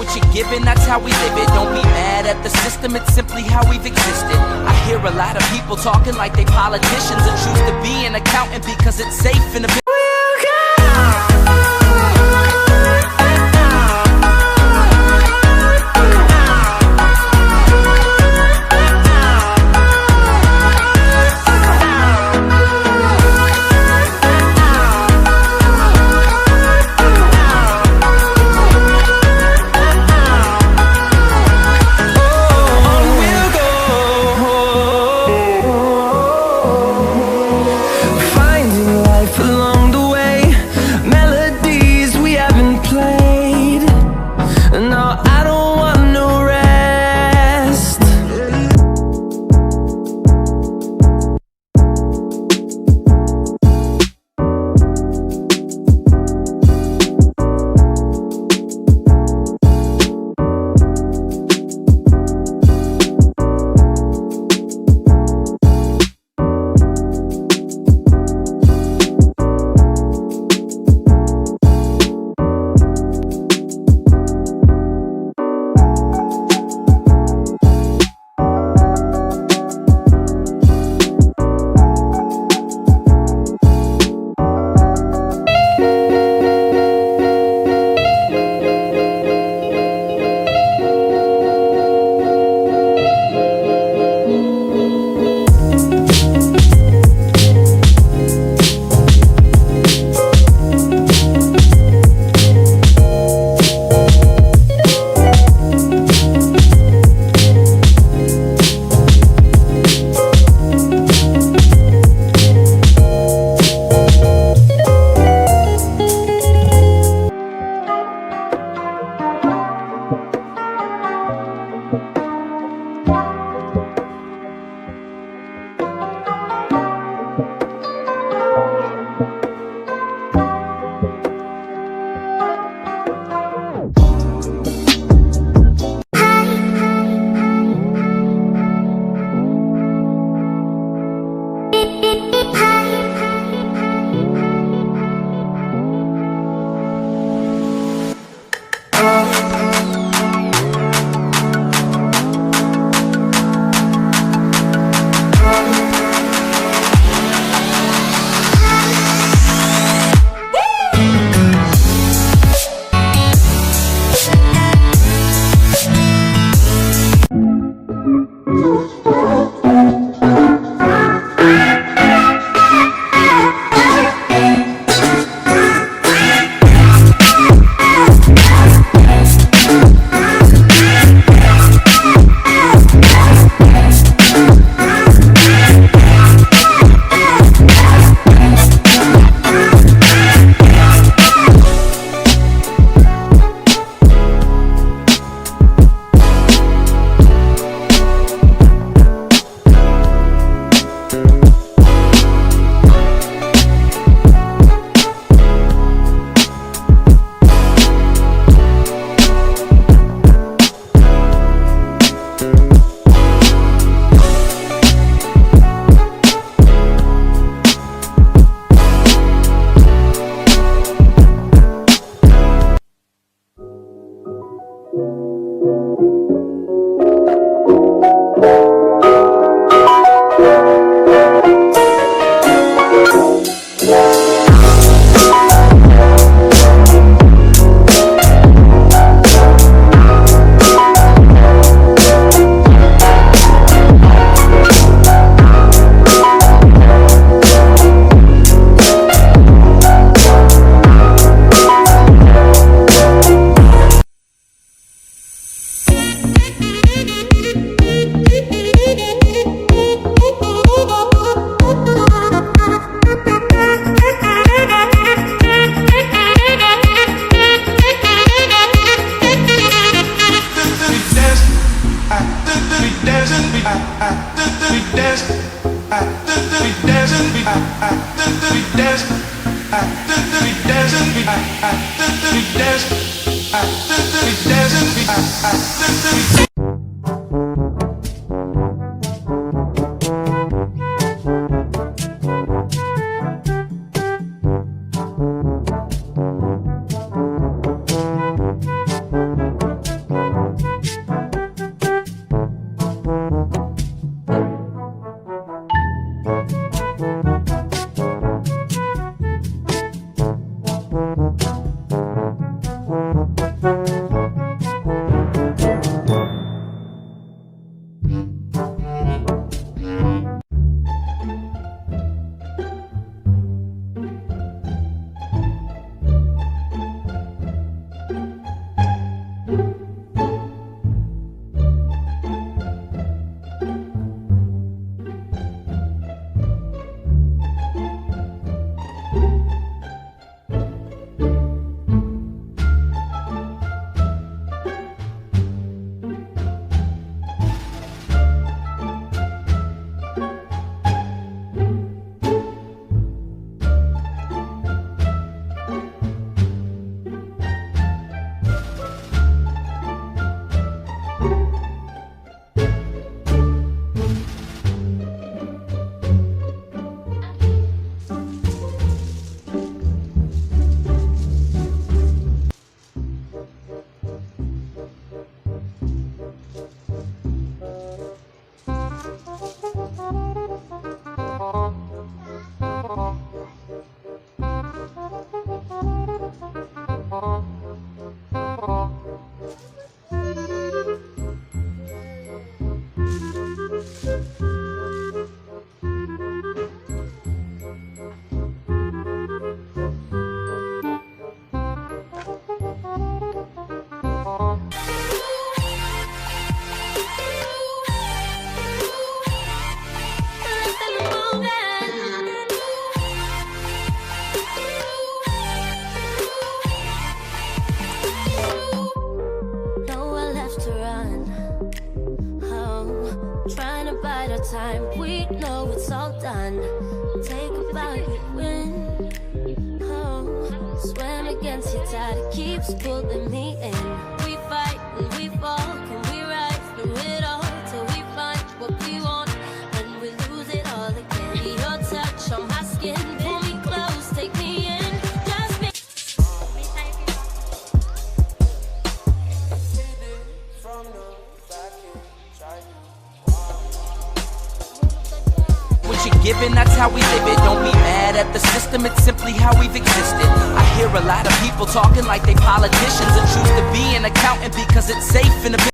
what you're given, that's how we live it. Don't be mad at the system, it's simply how we've existed. I hear a lot of people talking like they politicians and choose to be an accountant because it's safe in a bit. used to run. Oh, trying to bide our time. We know it's all done. Take a bow, you win. Oh, swim against your tide. It keeps pulling me in. We fight and we fall. Can we rise through it all till we find what we want? And we lose it all again. Your touch on my skin. Pull me close, take me in. Just me. What you're given, that's how we live it. Don't be mad at the system, it's simply how we've existed. I hear a lot of people talking like they politicians and choose to be an accountant because it's safe in a